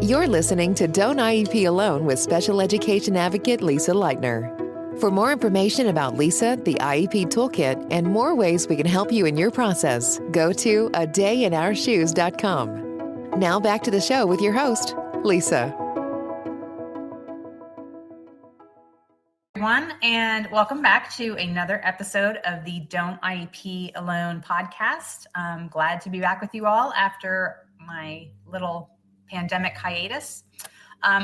You're listening to Don't IEP Alone with special education advocate Lisa Lightner. For more information about Lisa, the IEP Toolkit, and more ways we can help you in your process, go to adayinourshoes.com. Now back to the show with your host, Lisa. Everyone, and welcome back to another episode of the Don't IEP Alone podcast. I'm glad to be back with you all after my little pandemic hiatus.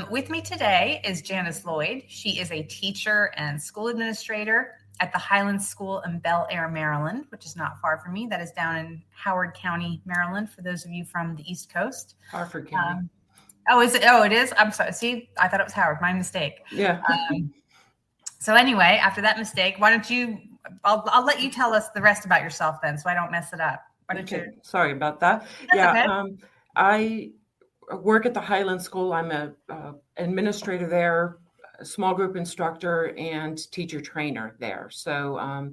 With me today is Janice Lloyd. She is a teacher and school administrator at the Highlands School in Bel Air, Maryland, which is not far from me. That is down in Howard County, Maryland, for those of you from the East Coast. Harford County. Is it? Oh, it is? I'm sorry. See, I thought it was Howard. My mistake. Yeah. So anyway, after that mistake, why don't you, I'll let you tell us the rest about yourself then, so I don't mess it up. Why don't you? Sorry about that. Okay. I work at the Highlands School. I'm a administrator there, a small group instructor, and teacher trainer there. So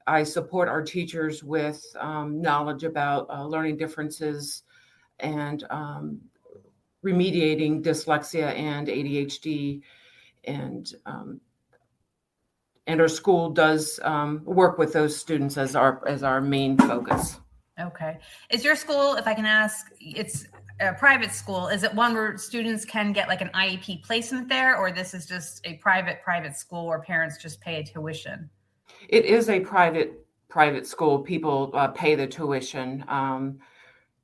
I support our teachers with knowledge about learning differences and remediating dyslexia and ADHD, and our school does work with those students as our main focus. Okay. Is your school, if I can ask, it's a private school, is it one where students can get like an IEP placement there, or this is just a private school where parents just pay a tuition? It is a private school. People pay the tuition.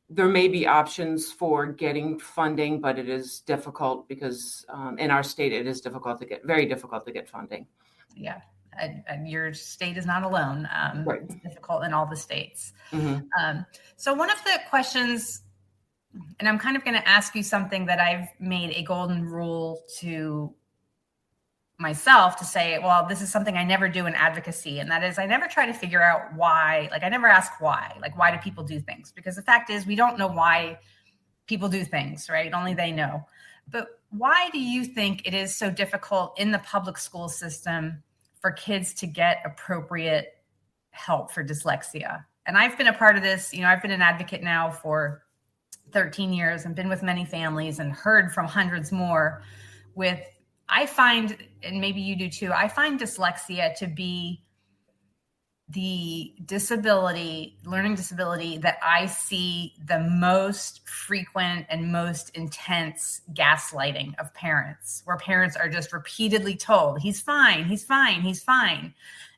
There may be options for getting funding, but it is difficult because in our state, it is very difficult to get funding. Yeah. And your state is not alone. Right. It's difficult in all the states. Mm-hmm. So one of the questions, and I'm kind of going to ask you something that I've made a golden rule to myself to say, well, this is something I never do in advocacy. And that is, I never try to figure out why, I never ask why, why do people do things? Because the fact is, we don't know why people do things, right? Only they know. But why do you think it is so difficult in the public school system for kids to get appropriate help for dyslexia? And I've been a part of this, I've been an advocate now for 13 years and been with many families and heard from hundreds more I find, and maybe you do too, I find dyslexia to be the learning disability that I see the most frequent and most intense gaslighting of parents, where parents are just repeatedly told, he's fine, he's fine, he's fine.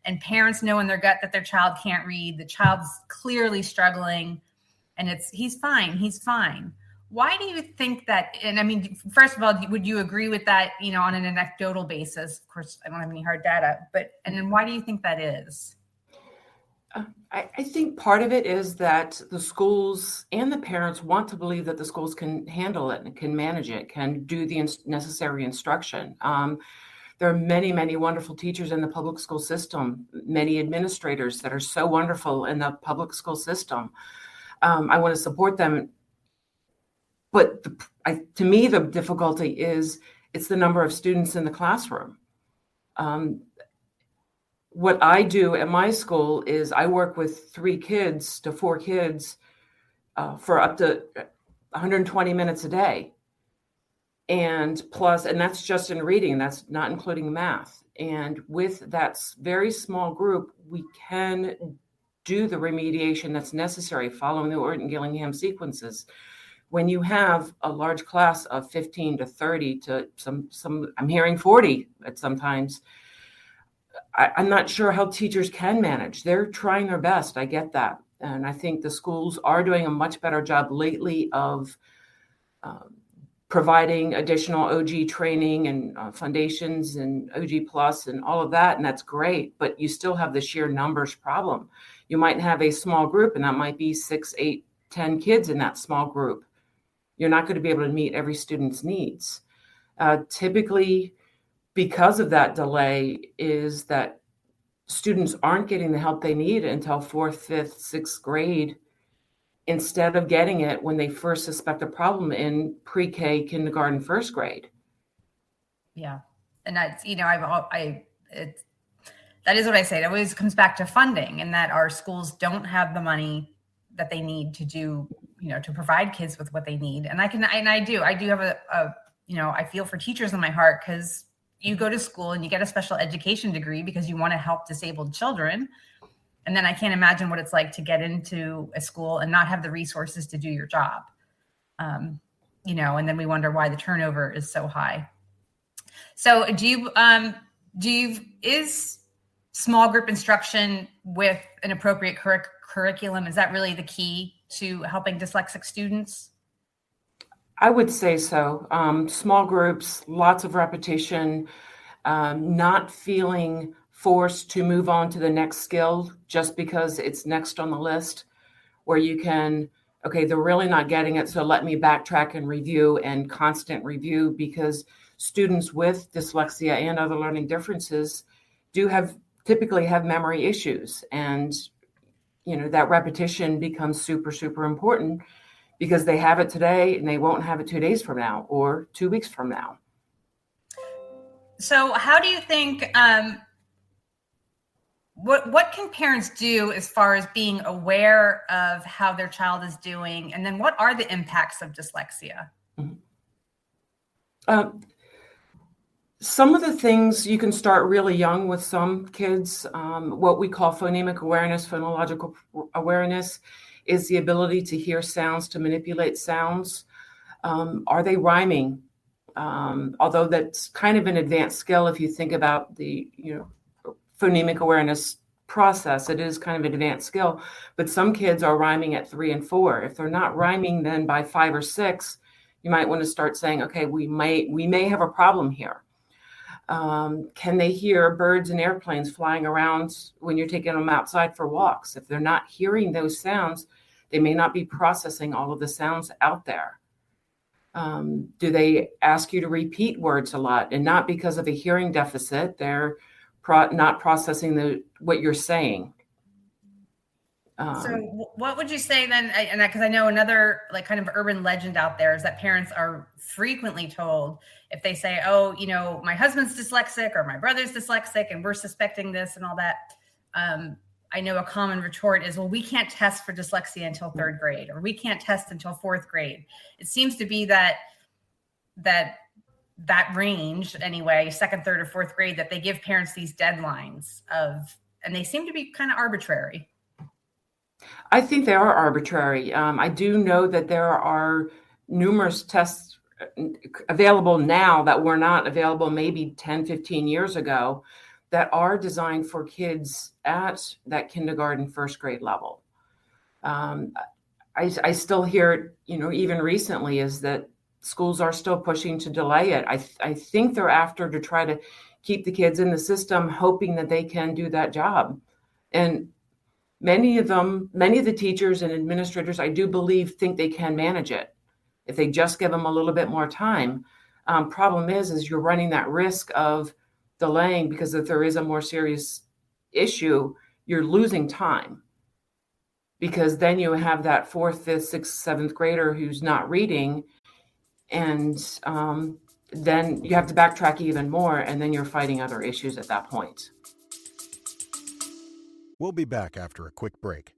And parents know in their gut that their child can't read, the child's clearly struggling, and he's fine, he's fine. Why do you think that? And I mean, first of all, would you agree with that, on an anecdotal basis? Of course, I don't have any hard data, and then why do you think that is? I think part of it is that the schools and the parents want to believe that the schools can handle it and can manage it, can do the necessary instruction. There are many, many wonderful teachers in the public school system, many administrators that are so wonderful in the public school system. I want to support them. But to me, the difficulty is it's the number of students in the classroom. What I do at my school is I work with 3 kids to 4 kids for up to 120 minutes a day. And that's just in reading, that's not including math. And with that very small group, we can do the remediation that's necessary following the Orton-Gillingham sequences. When you have a large class of 15 to 30 to some I'm hearing 40 at sometimes, I'm not sure how teachers can manage. They're trying their best. I get that. And I think the schools are doing a much better job lately of providing additional OG training and foundations and OG Plus and all of that. And that's great. But you still have the sheer numbers problem. You might have a small group, and that might be 6, 8, 10 kids in that small group. You're not going to be able to meet every student's needs. Typically, because of that delay, is that students aren't getting the help they need until 4th, 5th, 6th grade, instead of getting it when they first suspect a problem in pre-K, kindergarten, 1st grade. Yeah. And that's, that is what I say. It always comes back to funding, and that our schools don't have the money that they need to do to provide kids with what they need. And I do have I feel for teachers in my heart, because you go to school and you get a special education degree because you want to help disabled children. And then I can't imagine what it's like to get into a school and not have the resources to do your job. And then we wonder why the turnover is so high. So is small group instruction with an appropriate curriculum, is that really the key to helping dyslexic students? I would say so. Small groups, lots of repetition, not feeling forced to move on to the next skill just because it's next on the list, where you can, okay, they're really not getting it, so let me backtrack and review, and constant review, because students with dyslexia and other learning differences typically have memory issues. And, that repetition becomes super, super important, because they have it today and they won't have it 2 days from now or 2 weeks from now. So how do you think, what can parents do as far as being aware of how their child is doing? And then what are the impacts of dyslexia? Some of the things you can start really young with some kids. What we call phonemic awareness, phonological awareness, is the ability to hear sounds, to manipulate sounds. Are they rhyming? Although that's kind of an advanced skill if you think about the phonemic awareness process. It is kind of an advanced skill, but some kids are rhyming at 3 and 4. If they're not rhyming, then by 5 or 6, you might want to start saying, okay, we may have a problem here. Can they hear birds and airplanes flying around when you're taking them outside for walks? If they're not hearing those sounds, they may not be processing all of the sounds out there. Do they ask you to repeat words a lot? And not because of a hearing deficit, they're not processing what you're saying. So what would you say then? And because I know another kind of urban legend out there is that parents are frequently told, if they say, oh, my husband's dyslexic or my brother's dyslexic and we're suspecting this and all that. I know a common retort is, well, we can't test for dyslexia until 3rd grade, or we can't test until 4th grade. It seems to be that range anyway, 2nd, 3rd, or 4th grade, that they give parents these deadlines and they seem to be kind of arbitrary. I think they are arbitrary. I do know that there are numerous tests available now that were not available maybe 10, 15 years ago, that are designed for kids at that kindergarten, 1st grade level. I still hear it, even recently, is that schools are still pushing to delay it. I think they're after to try to keep the kids in the system, hoping that they can do that job. And many of the teachers and administrators, I do believe, think they can manage it if they just give them a little bit more time. Problem is you're running that risk of delaying, because if there is a more serious issue, you're losing time, because then you have that 4th, 5th, 6th, 7th grader who's not reading, and then you have to backtrack even more, and then you're fighting other issues at that point. We'll be back after a quick break.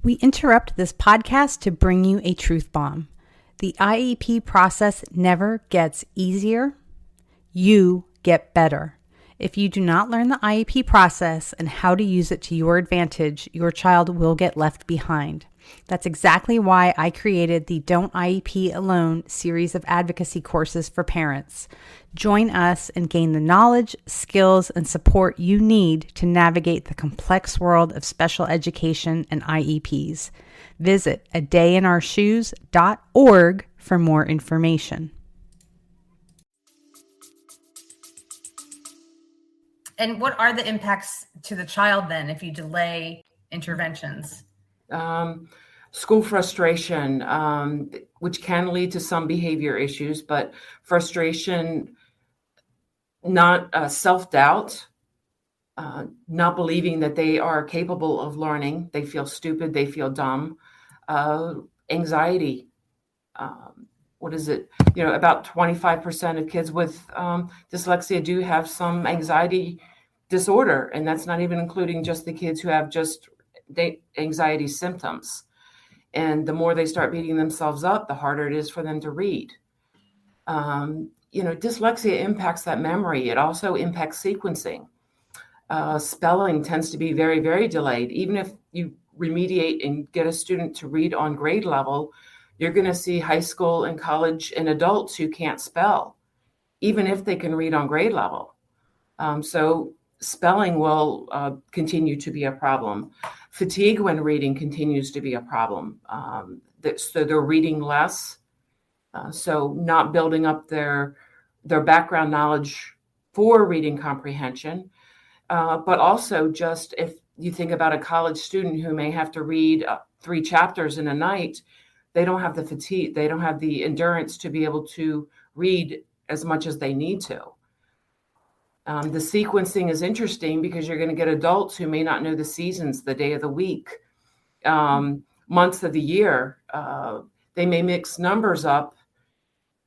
We interrupt this podcast to bring you a truth bomb. The IEP process never gets easier. You get better. If you do not learn the IEP process and how to use it to your advantage, your child will get left behind. That's exactly why I created the Don't IEP Alone series of advocacy courses for parents. Join us and gain the knowledge, skills, and support you need to navigate the complex world of special education and IEPs. Visit adayinourshoes.org for more information. And what are the impacts to the child then if you delay interventions? School frustration, which can lead to some behavior issues, but frustration, not self-doubt, not believing that they are capable of learning. They feel stupid, they feel dumb, anxiety. What is it? About 25% of kids with dyslexia do have some anxiety disorder, and that's not even including just the kids who have just anxiety symptoms. And the more they start beating themselves up, the harder it is for them to read. Dyslexia impacts that memory. It also impacts sequencing. Spelling tends to be very, very delayed. Even if you remediate and get a student to read on grade level, you're going to see high school and college and adults who can't spell, even if they can read on grade level. So spelling will continue to be a problem. Fatigue when reading continues to be a problem. So they're reading less, so not building up their background knowledge for reading comprehension. But also, just if you think about a college student who may have to read 3 chapters in a night, they don't have the fatigue, they don't have the endurance to be able to read as much as they need to. The sequencing is interesting because you're going to get adults who may not know the seasons, the day of the week, months of the year. They may mix numbers up,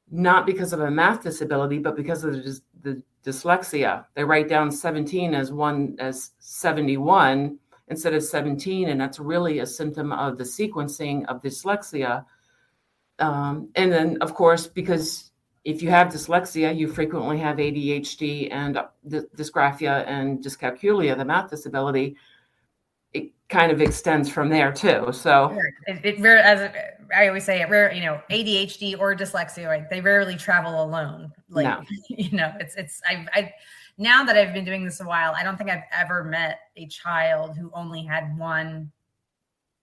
not because of a math disability, but because of the dyslexia. They write down 17 as 71 instead of 17, and that's really a symptom of the sequencing of dyslexia. And then, of course, because if you have dyslexia, you frequently have ADHD and dysgraphia and dyscalculia, the math disability. It kind of extends from there too. So as I always say, ADHD or dyslexia, right? They rarely travel alone. No. I now that I've been doing this a while, I don't think I've ever met a child who only had one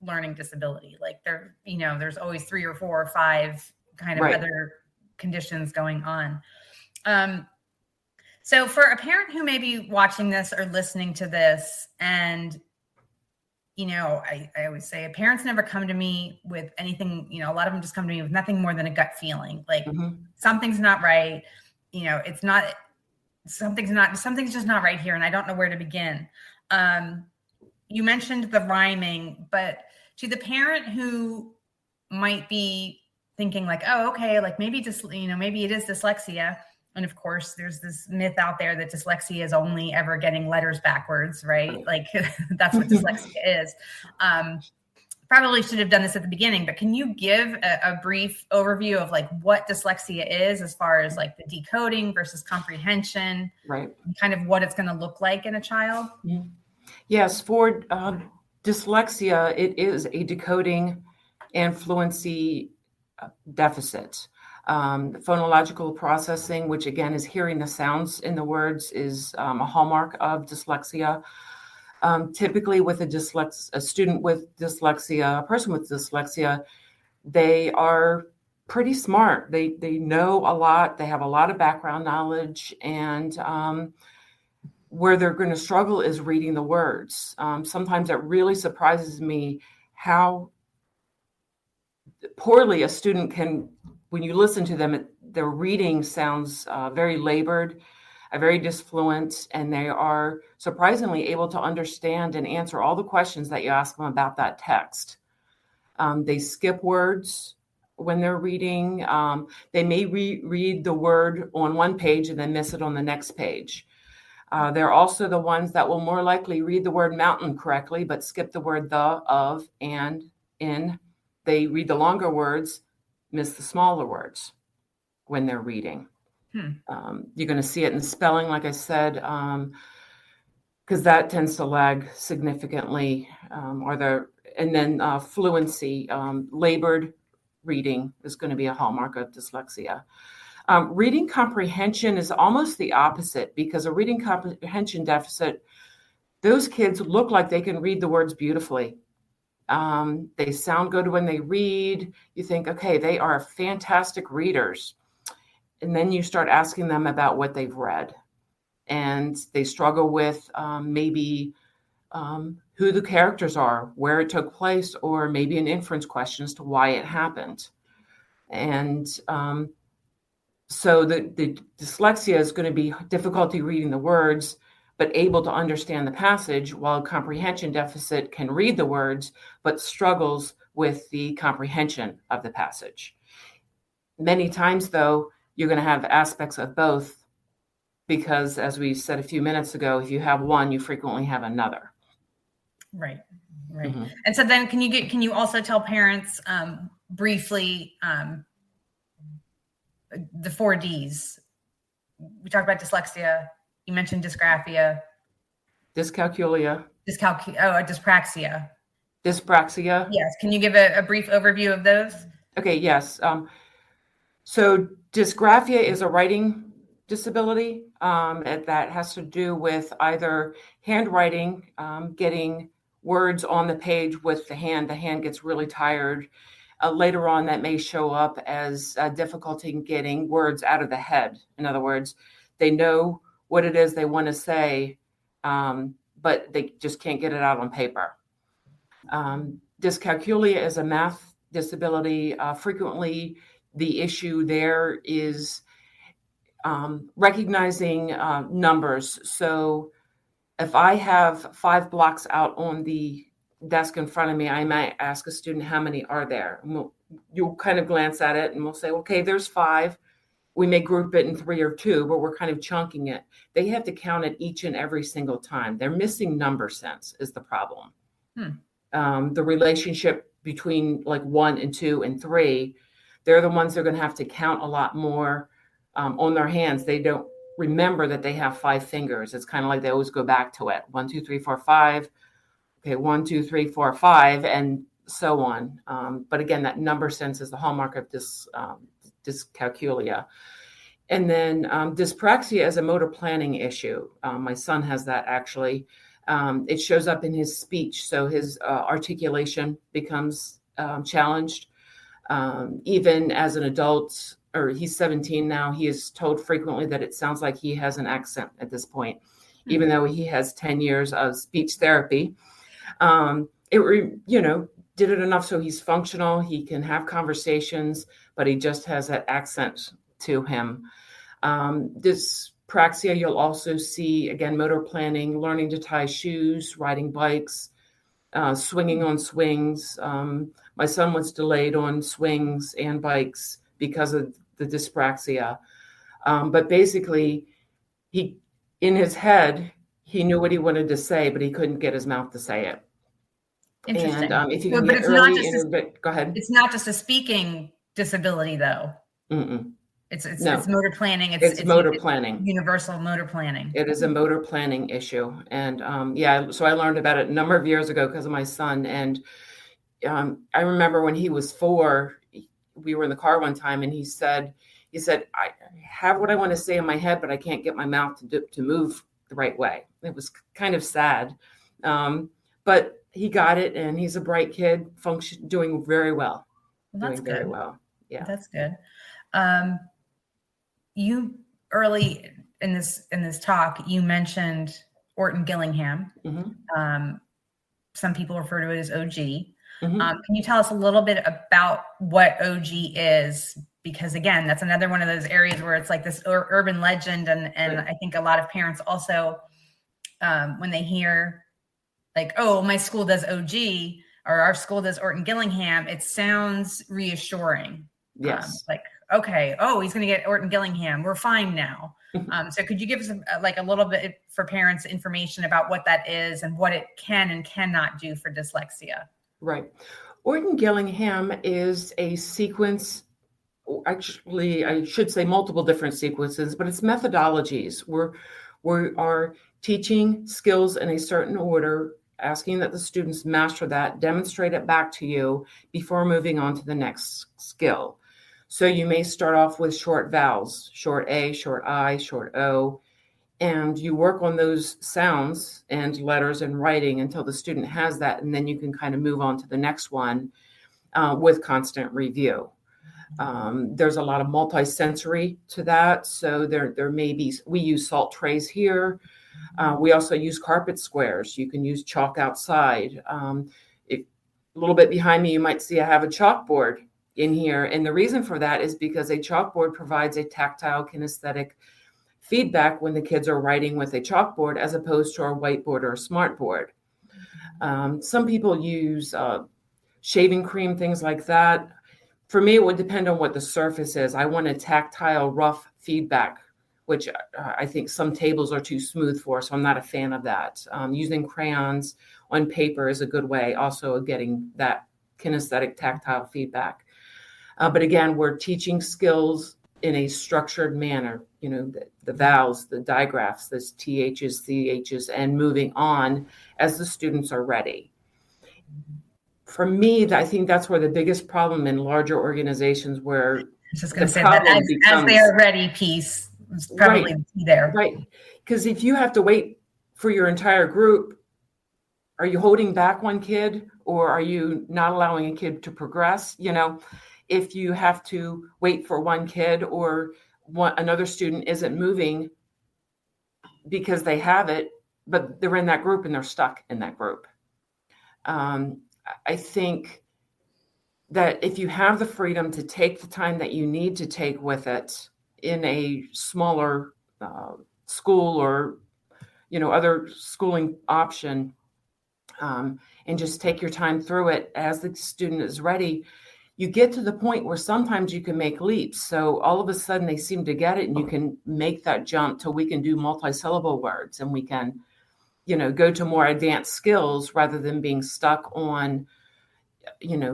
learning disability. Like there's always 3 or 4 or 5 kind of other conditions going on. So for a parent who may be watching this or listening to this, and I always say parents never come to me with anything, a lot of them just come to me with nothing more than a gut feeling. Like something's not right. Something's just not right here. And I don't know where to begin. You mentioned the rhyming, but to the parent who might be thinking like, oh, okay, like maybe maybe it is dyslexia. And of course, there's this myth out there that dyslexia is only ever getting letters backwards, right? Like that's what dyslexia is. Probably should have done this at the beginning, but can you give a brief overview of like what dyslexia is as far as like the decoding versus comprehension, right? Kind of what it's going to look like in a child? Yes, for dyslexia, it is a decoding and fluency deficit. Phonological processing, which again is hearing the sounds in the words, is a hallmark of dyslexia. Typically with a student with dyslexia, a person with dyslexia, they are pretty smart. They know a lot. They have a lot of background knowledge, and where they're going to struggle is reading the words. Sometimes it really surprises me how poorly a student can, when you listen to them, their reading sounds very labored, very disfluent, and they are surprisingly able to understand and answer all the questions that you ask them about that text. They skip words when they're reading. They may read the word on one page and then miss it on the next page. They're also the ones that will more likely read the word mountain correctly, but skip the word the, of, and, in. They read the longer words, miss the smaller words when they're reading. You're going to see it in spelling, like I said, because that tends to lag significantly. And then fluency, labored reading is going to be a hallmark of dyslexia. Reading comprehension is almost the opposite, because a reading comprehension deficit, those kids look like they can read the words beautifully. They sound good when they read. You think, okay, they are fantastic readers. And then you start asking them about what they've read. And they struggle with maybe who the characters are, where it took place, or maybe an inference question as to why it happened. And so the dyslexia is going to be difficulty reading the words, but able to understand the passage, while comprehension deficit can read the words, but struggles with the comprehension of the passage. Many times, though, you're going to have aspects of both, because as we said a few minutes ago, if you have one, you frequently have another. Right. Right. Mhm. And so then can you also tell parents briefly the 4Ds? We talked about dyslexia. You mentioned dysgraphia, Dyscalculia, dyspraxia. dyspraxia. Yes. Can you give a brief overview of those? Okay, yes. So dysgraphia is a writing disability that has to do with either handwriting, getting words on the page with the hand. The hand gets really tired. Later on, that may show up as difficulty in getting words out of the head. In other words, they know what it is they want to say, but they just can't get it out on paper. Dyscalculia is a math disability. Frequently, the issue there is recognizing numbers. So if I have 5 blocks out on the desk in front of me, I might ask a student, how many are there? And you'll kind of glance at it and we'll say, okay, there's 5. We may group it in 3 or 2, but we're kind of chunking it. They have to count it each and every single time. They're missing number sense is the problem. The relationship between like 1 and 2 and 3, they're the ones that are going to have to count a lot more on their hands. They don't remember that they have 5 fingers. It's kind of like they always go back to it. 1, 2, 3, 4, 5. Okay, 1, 2, 3, 4, 5, and so on. But again, that number sense is the hallmark of dyscalculia. And then dyspraxia is a motor planning issue. My son has that actually. It shows up in his speech, so his articulation becomes challenged. Even as an adult, or he's 17 now, he is told frequently that it sounds like he has an accent at this point, even though he has 10 years of speech therapy. Did it enough so he's functional, he can have conversations, but he just has that accent to him. Dyspraxia, you'll also see, again, motor planning, learning to tie shoes, riding bikes, swinging on swings. My son was delayed on swings and bikes because of the dyspraxia. But basically, in his head, he knew what he wanted to say, but he couldn't get his mouth to say it. Interesting. And if you can But get it's early, go ahead. It's not just a speaking disability, though. Mm-mm. It's No. motor planning. It's motor planning. Universal motor planning. It is a motor planning issue. And so I learned about it a number of years ago because of my son. And I remember when he was 4, we were in the car one time and he said, I have what I want to say in my head, but I can't get my mouth to move the right way. It was kind of sad. But he got it, and he's a bright kid, doing very well. That's very good. well. Yeah. That's good. You early in this talk, you mentioned Orton-Gillingham. Mm-hmm. Some people refer to it as OG. Mm-hmm. Can you tell us a little bit about what OG is? Because again, that's another one of those areas where it's like this urban legend. And Right. I think a lot of parents also, when they hear like, oh, my school does OG or our school does Orton-Gillingham, it sounds reassuring. Yes. Like, okay, oh, he's going to get Orton-Gillingham. We're fine now. So could you give us a little bit for parents information about what that is and what it can and cannot do for dyslexia? Right. Orton-Gillingham is a sequence. Actually, I should say multiple different sequences, but it's methodologies. We are teaching skills in a certain order, asking that the students master that, demonstrate it back to you before moving on to the next skill. So you may start off with short vowels, short A, short I, short O, and you work on those sounds and letters and writing until the student has that, and then you can kind of move on to the next one with constant review. There's a lot of multisensory to that. So there may be, we use salt trays here. We also use carpet squares. You can use chalk outside. A little bit behind me, you might see I have a chalkboard in here. And the reason for that is because a chalkboard provides a tactile kinesthetic feedback when the kids are writing with a chalkboard as opposed to a whiteboard or a smartboard. Some people use shaving cream, things like that. For me, it would depend on what the surface is. I want a tactile, rough feedback, which I think some tables are too smooth for, so I'm not a fan of that. Using crayons on paper is a good way also of getting that kinesthetic tactile feedback. But again, we're teaching skills in a structured manner, the vowels, the digraphs, the THs, CHs, and moving on as the students are ready. For me, I think that's where the biggest problem in larger organizations where I was just going to say that as they are ready piece is probably there. Right. Because if you have to wait for your entire group, are you holding back one kid or are you not allowing a kid to progress? If you have to wait for one kid or another student isn't moving because they have it, but they're in that group and they're stuck in that group. I think that if you have the freedom to take the time that you need to take with it in a smaller school or, other schooling option, and just take your time through it as the student is ready, you get to the point where sometimes you can make leaps. So all of a sudden they seem to get it and you can make that jump till we can do multisyllable words and we can, go to more advanced skills rather than being stuck on,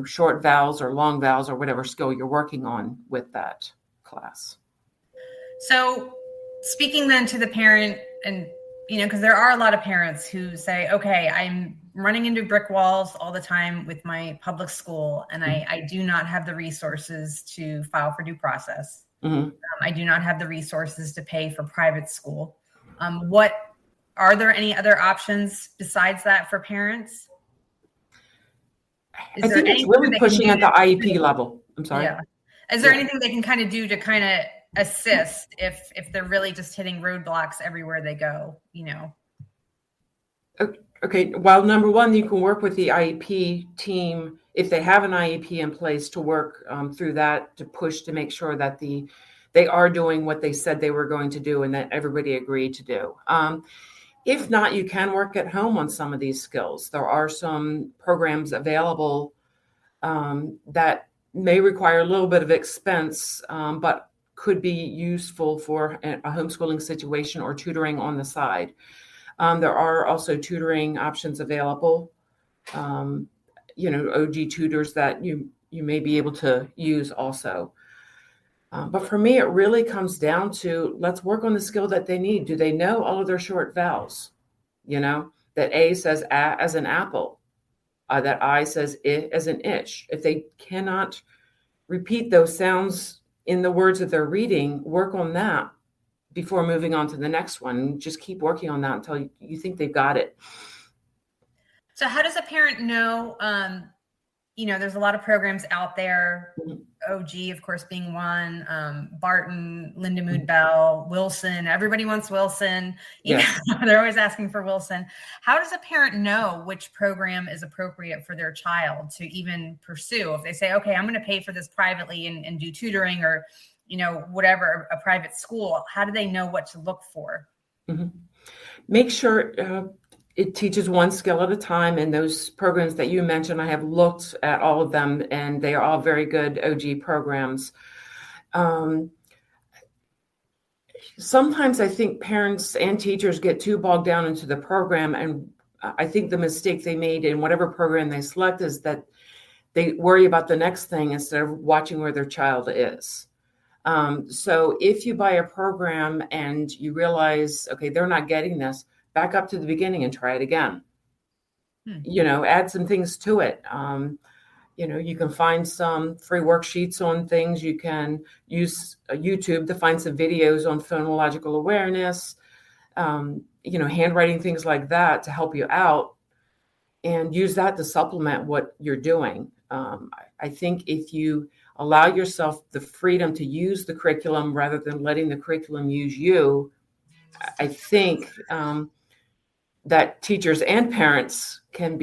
short vowels or long vowels or whatever skill you're working on with that class. So speaking then to the parent and, because there are a lot of parents who say, okay, I'm running into brick walls all the time with my public school, and I do not have the resources to file for due process. Mm-hmm. I do not have the resources to pay for private school. Are there any other options besides that for parents? I think it's really pushing at the IEP level. I'm sorry. Yeah. Is there anything they can kind of do to kind of assist if they're really just hitting roadblocks everywhere they go, Okay. Well, number one, you can work with the IEP team if they have an IEP in place to work through that to push to make sure that they are doing what they said they were going to do and that everybody agreed to do. If not, you can work at home on some of these skills. There are some programs available that may require a little bit of expense, but could be useful for a homeschooling situation or tutoring on the side. There are also tutoring options available, OG tutors that you may be able to use also. But for me, it really comes down to let's work on the skill that they need. Do they know all of their short vowels? That A says a as an apple, that I says I as an itch. If they cannot repeat those sounds in the words that they're reading, work on that before moving on to the next one. Just keep working on that until you think they've got it. So how does a parent know, there's a lot of programs out there, OG, of course, being one, Barton, Linda Mood Bell, Wilson, everybody wants Wilson. They're always asking for Wilson. How does a parent know which program is appropriate for their child to even pursue? If they say, okay, I'm going to pay for this privately and do tutoring or, whatever, a private school, how do they know what to look for? Mm-hmm. Make sure it teaches one skill at a time. And those programs that you mentioned, I have looked at all of them and they are all very good OG programs. Sometimes I think parents and teachers get too bogged down into the program. And I think the mistake they made in whatever program they select is that they worry about the next thing instead of watching where their child is. So if you buy a program and you realize, okay, they're not getting this, back up to the beginning and try it again. Add some things to it. You can find some free worksheets on things. You can use YouTube to find some videos on phonological awareness, handwriting, things like that to help you out and use that to supplement what you're doing. I think if you allow yourself the freedom to use the curriculum rather than letting the curriculum use you, I think that teachers and parents can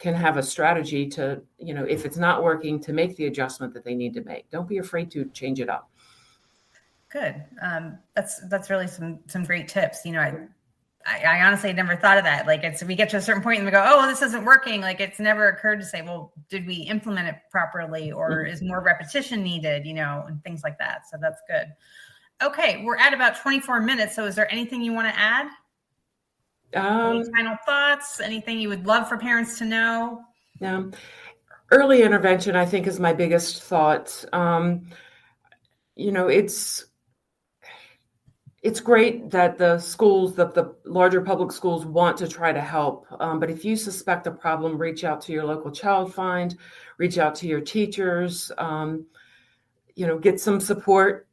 have a strategy to, if it's not working, to make the adjustment that they need to make. Don't be afraid to change it up. Good. That's really some great tips. I honestly had never thought of that. Like we get to a certain point and we go, oh, well, this isn't working. Like it's never occurred to say, well, did we implement it properly or is more repetition needed, and things like that. So that's good. Okay. We're at about 24 minutes. So is there anything you want to add? Any final thoughts? Anything you would love for parents to know? Yeah. Early intervention, I think, is my biggest thought. It's great that the schools, the larger public schools, want to try to help. But if you suspect a problem, reach out to your local child find, reach out to your teachers, get some support.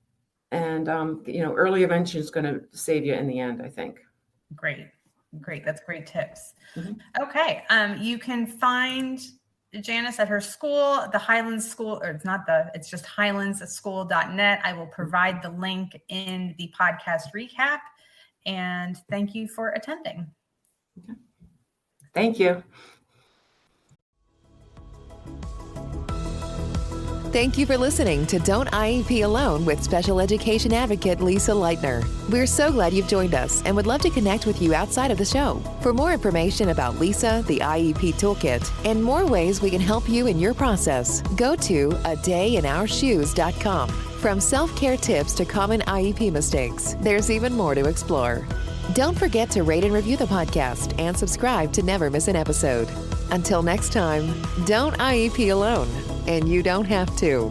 And, early intervention is going to save you in the end, I think. Great. That's great tips. Mm-hmm. Okay. You can find Janice at her school, the Highlands School, or it's just highlandsschool.net. I will provide the link in the podcast recap. And thank you for attending. Thank you. Thank you for listening to Don't IEP Alone with Special Education Advocate Lisa Lightner. We're so glad you've joined us and would love to connect with you outside of the show. For more information about Lisa, the IEP Toolkit, and more ways we can help you in your process, go to adayinourshoes.com. From self-care tips to common IEP mistakes, there's even more to explore. Don't forget to rate and review the podcast and subscribe to never miss an episode. Until next time, don't IEP alone, and you don't have to.